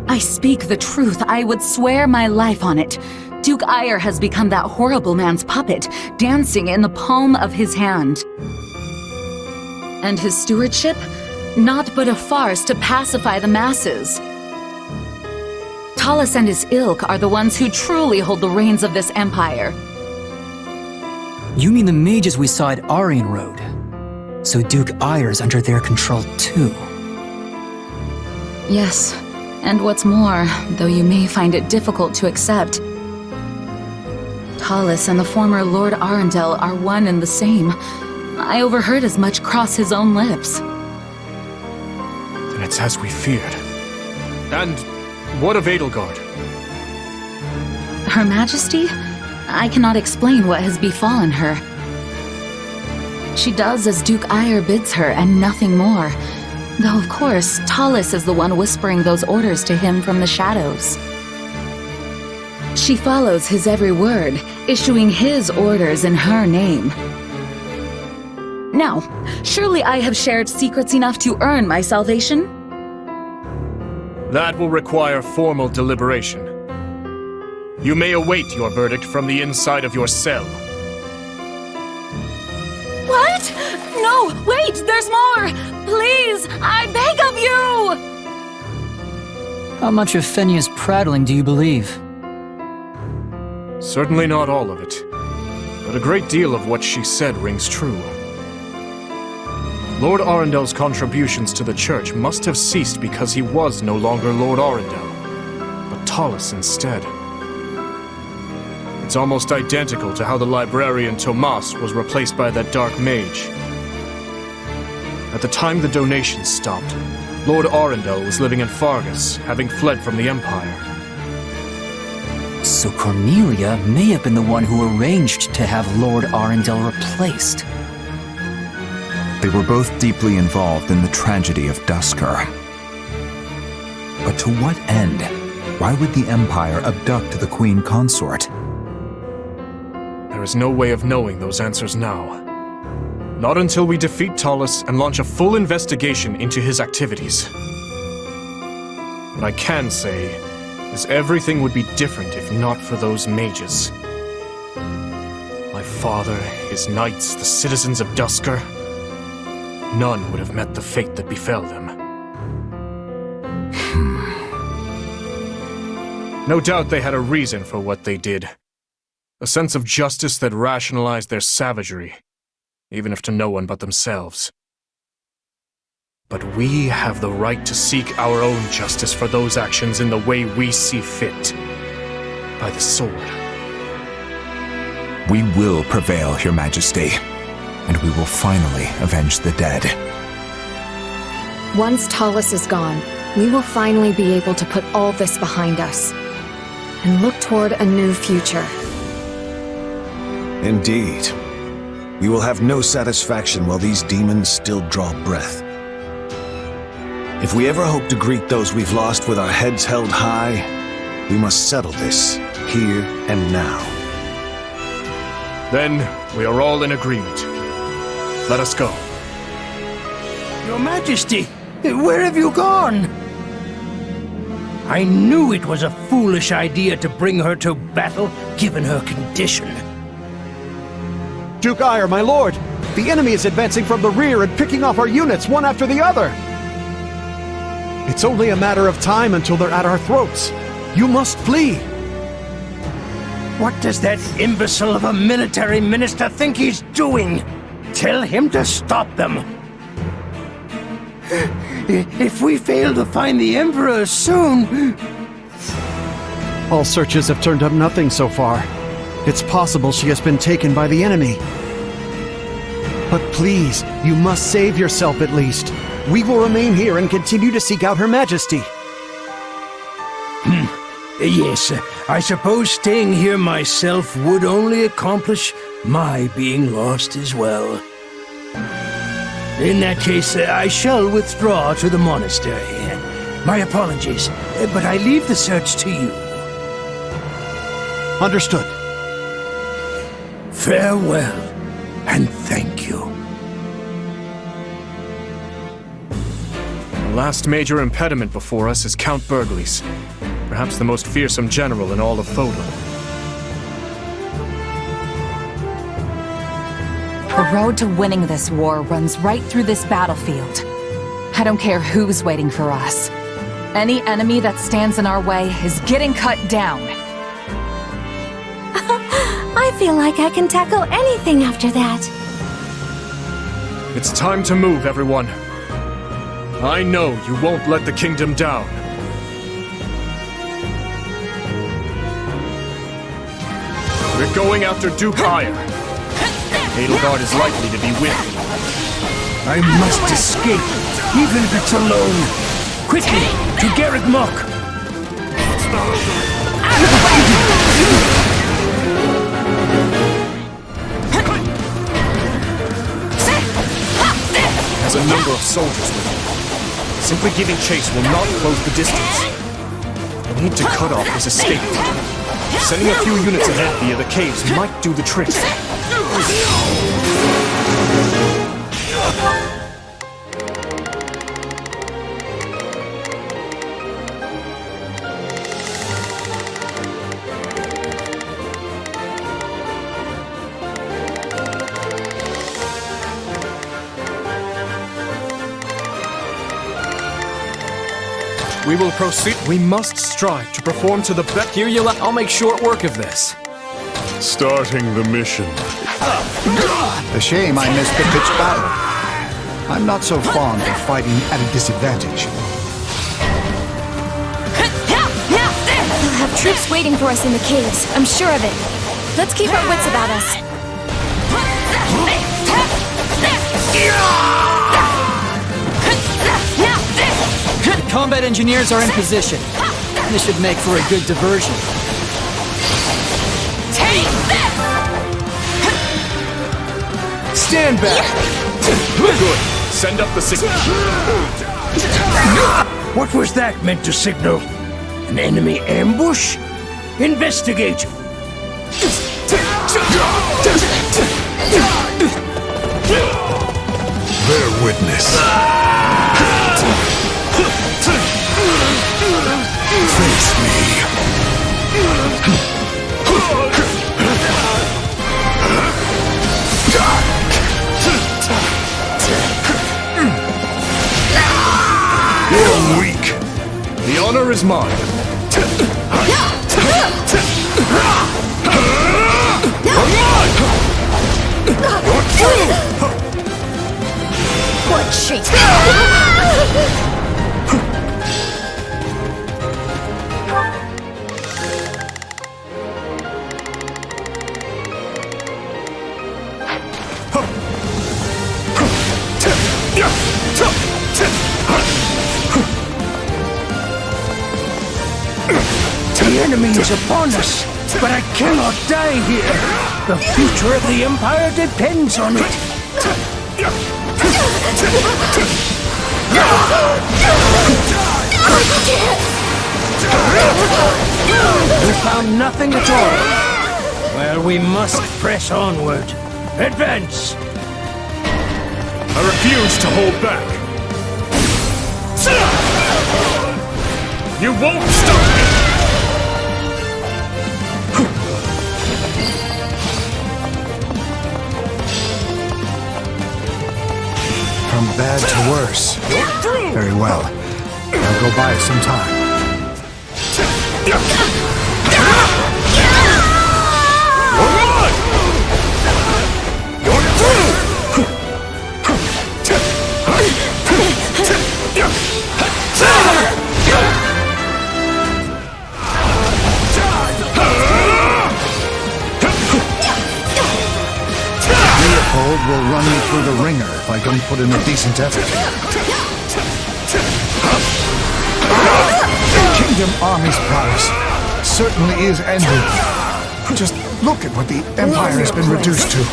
I speak the truth. I would swear my life on it. Duke Ire has become that horrible man's puppet, dancing in the palm of his hand. And his stewardship? Naught but a farce to pacify the masses. Talus and his ilk are the ones who truly hold the reins of this empire. You mean the mages we saw at Aryan Road? So Duke Ire's under their control too? Yes, and what's more, though you may find it difficult to accept, Talus and the former Lord Arundel are one and the same. I overheard as much cross his own lips. Then it's as we feared. And what of Edelgard? Her Majesty? I cannot explain what has befallen her. She does as Duke Ire bids her, and nothing more. Though, of course, Talus is the one whispering those orders to him from the shadows. She follows his every word, issuing his orders in her name. Now, surely I have shared secrets enough to earn my salvation? That will require formal deliberation. You may await your verdict from the inside of your cell. What? No, wait, there's more! Please, I beg of you! How much of Fenya's prattling do you believe? Certainly not all of it, but a great deal of what she said rings true. Lord Arundel's contributions to the church must have ceased because he was no longer Lord Arundel, but Talus instead. It's almost identical to how the librarian Tomas was replaced by that dark mage. At the time the donations stopped, Lord Arundel was living in Fargus, having fled from the Empire. So Cornelia may have been the one who arranged to have Lord Arundel replaced. They were both deeply involved in the tragedy of Duscur. But to what end? Why would the Empire abduct the Queen Consort? There is no way of knowing those answers now. Not until we defeat Talus and launch a full investigation into his activities. What I can say is everything would be different if not for those mages. My father, his knights, the citizens of Duscur, none would have met the fate that befell them. No doubt they had a reason for what they did. A sense of justice that rationalized their savagery, even if to no one but themselves. But we have the right to seek our own justice for those actions in the way we see fit. By the sword. We will prevail, Your Majesty, and we will finally avenge the dead. Once Talus is gone, we will finally be able to put all this behind us and look toward a new future. Indeed. We will have no satisfaction while these demons still draw breath. If we ever hope to greet those we've lost with our heads held high, we must settle this, here and now. Then, we are all in agreement. Let us go. Your Majesty, where have you gone? I knew it was a foolish idea to bring her to battle, given her condition. Duke Ire, my lord! The enemy is advancing from the rear and picking off our units one after the other! It's only a matter of time until they're at our throats. You must flee! What does that imbecile of a military minister think he's doing? Tell him to stop them. If we fail to find the Emperor soon... All searches have turned up nothing so far. It's possible she has been taken by the enemy. But please, you must save yourself at least. We will remain here and continue to seek out Her Majesty. Yes, I suppose staying here myself would only accomplish my being lost as well. In that case, I shall withdraw to the monastery. My apologies, but I leave the search to you. Understood. Farewell, and thank you. last major impediment before us is Count Bergliez, perhaps the most fearsome general in all of Fodlan. The road to winning this war runs right through this battlefield. I don't care who's waiting for us. Any enemy that stands in our way is getting cut down. I feel like I can tackle anything after that. It's time to move, everyone. I know you won't let the kingdom down. We're going after Duke Ire. Edelgard is likely to be with me. I must escape, even if it's alone. Quickly, to Garreg Mach. Has a number of soldiers with him. Simply giving chase will not close the distance. We need to cut off his escape route. Sending a few units ahead via the caves might do the trick. We will proceed. We must strive to perform to the best. Here you I'll make short work of this. Starting the mission. A shame I missed the pitched battle. I'm not so fond of fighting at a disadvantage. They'll have troops waiting for us in the caves, I'm sure of it. Let's keep our wits about us. The combat engineers are in position. This should make for a good diversion. Stand back! Good. Send up the signal. What was that meant to signal? An enemy ambush? Investigate! Bear witness. Face me. You're weak. The honor is mine. What shit? The enemy is upon us, but I cannot die here. The future of the Empire depends on it. We found nothing at all. Well, we must press onward. Advance! I refuse to hold back. You won't stop me! From bad to worse. Very well. I'll go buy some time. Leopold will run me through the ringer if I don't put in a decent effort. The Kingdom Army's prowess certainly is ended. Just look at what the Empire has been reduced to.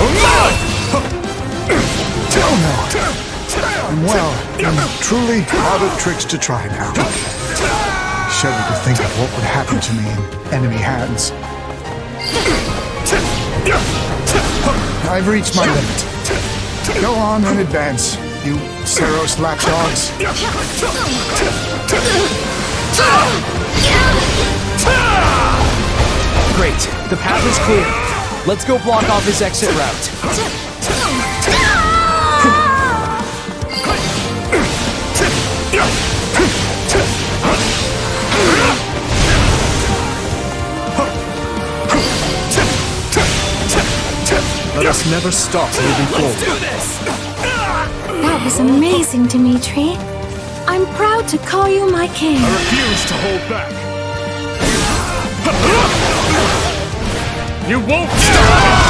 Oh no. Well, I'm truly out of tricks to try now. Shudder to think of what would happen to me in enemy hands. I've reached my limit. Go on and advance, you Ceros lapdogs. Great. The path is clear. Let's go block off his exit route. Let us never stop moving forward. That was amazing, Dimitri. I'm proud to call you my king. I refuse to hold back. You won't stop!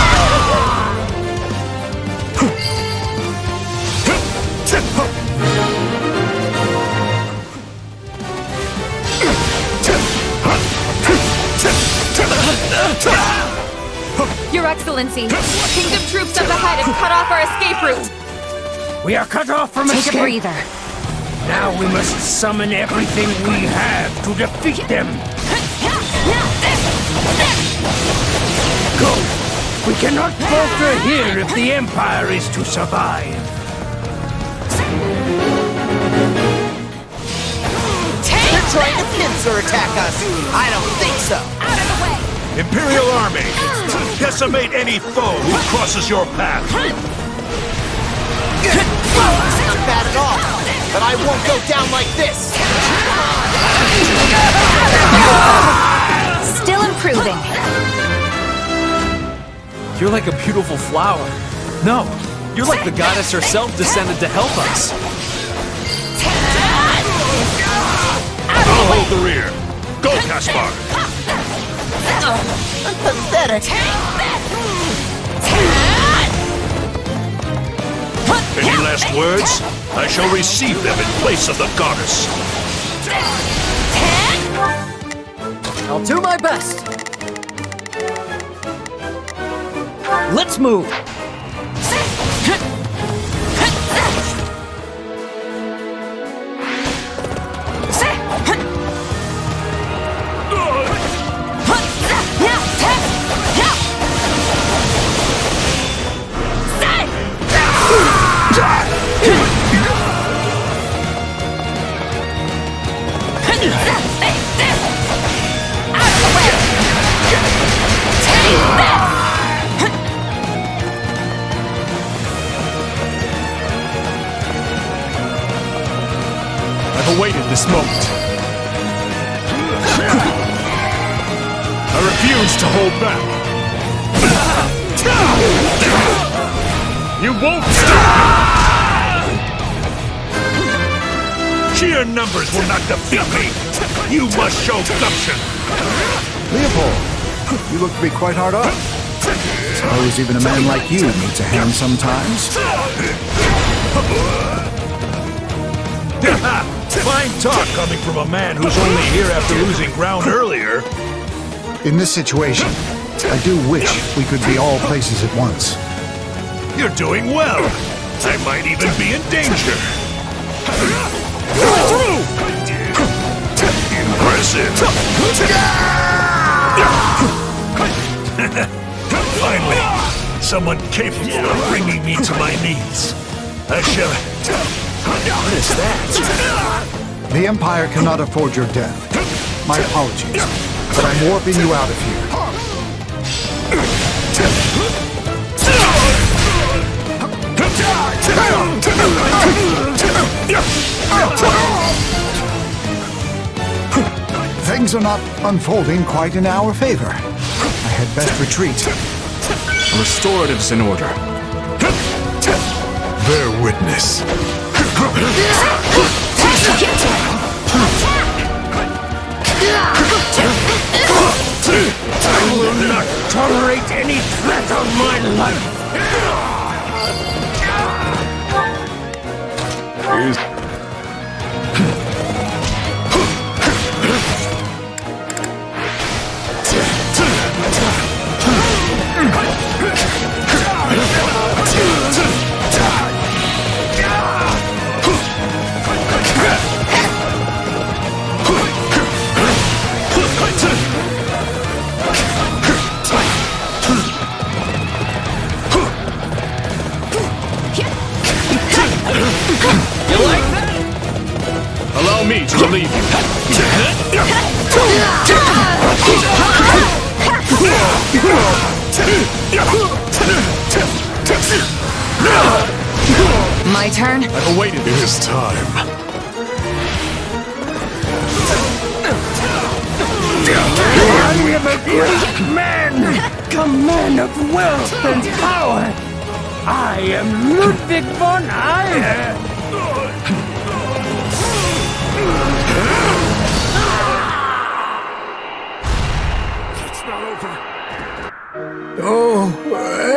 Your Excellency, Kingdom troops up ahead have cut off our escape route. We are cut off from Take escape. a breather. Now we must summon everything we have to defeat them. Go! We cannot falter here if the Empire is to survive. They're trying to pincer attack us. I don't think so. Out of the way! Imperial Army, decimate any foe who crosses your path. Not bad at all, but I won't go down like this. Still improving. You're like a beautiful flower. No, you're like the goddess herself descended to help us. I'll hold the rear. Go, Caspar. Pathetic. Any last words? I shall receive them in place of the goddess. I'll do my best. Let's move. I've awaited this moment. I refuse to hold back. You won't stop! Sheer numbers will not defeat me. You must show gumption. Leopold, you look to be quite hard up. Suppose even a man like you needs a hand sometimes. Fine talk coming from a man who's only here after losing ground earlier. In this situation, I do wish we could be all places at once. You're doing well. I might even be in danger. Impressive. Finally, someone capable of bringing me to my knees. I shall... What is that? The Empire cannot afford your death. My apologies, but I'm warping you out of here. Things are not unfolding quite in our favor. I had best retreat. Restorative's in order. Bear witness. I will not tolerate any threat on my life. me to relieve you. My turn? I've awaited this time. I am a great man! A man of wealth and power! I am Ludwig von Eyre! It's not over. Oh,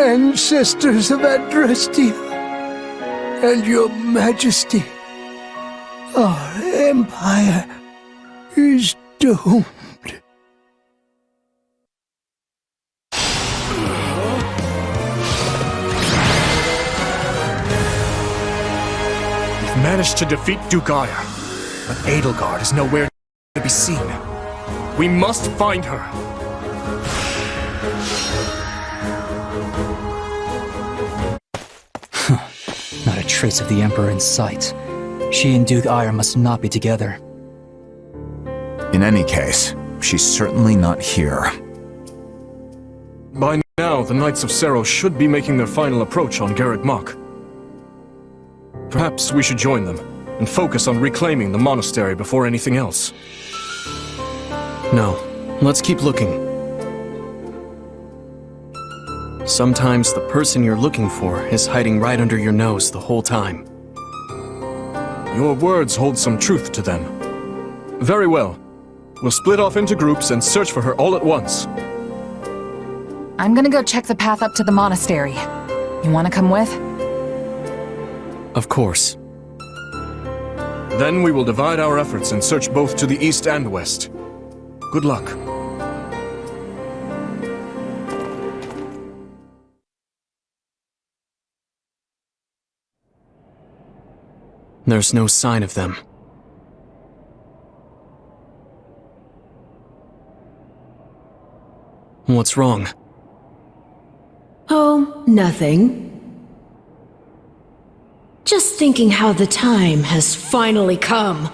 ancestors of Adrastia, and your majesty, our empire is doomed. We've managed to defeat Duke Ire, but Edelgard is nowhere to be seen. We must find her. Not a trace of the Emperor in sight. She and Duke Ire must not be together. In any case, she's certainly not here. By now, the Knights of Sero should be making their final approach on Garreg Mach. Perhaps we should join them, and focus on reclaiming the monastery before anything else. No, let's keep looking. Sometimes the person you're looking for is hiding right under your nose the whole time. Your words hold some truth to them. Very well. We'll split off into groups and search for her all at once. I'm gonna go check the path up to the monastery. You wanna come with? Of course. Then we will divide our efforts and search both to the east and west. Good luck. There's no sign of them. What's wrong? Oh, nothing. Just thinking how the time has finally come.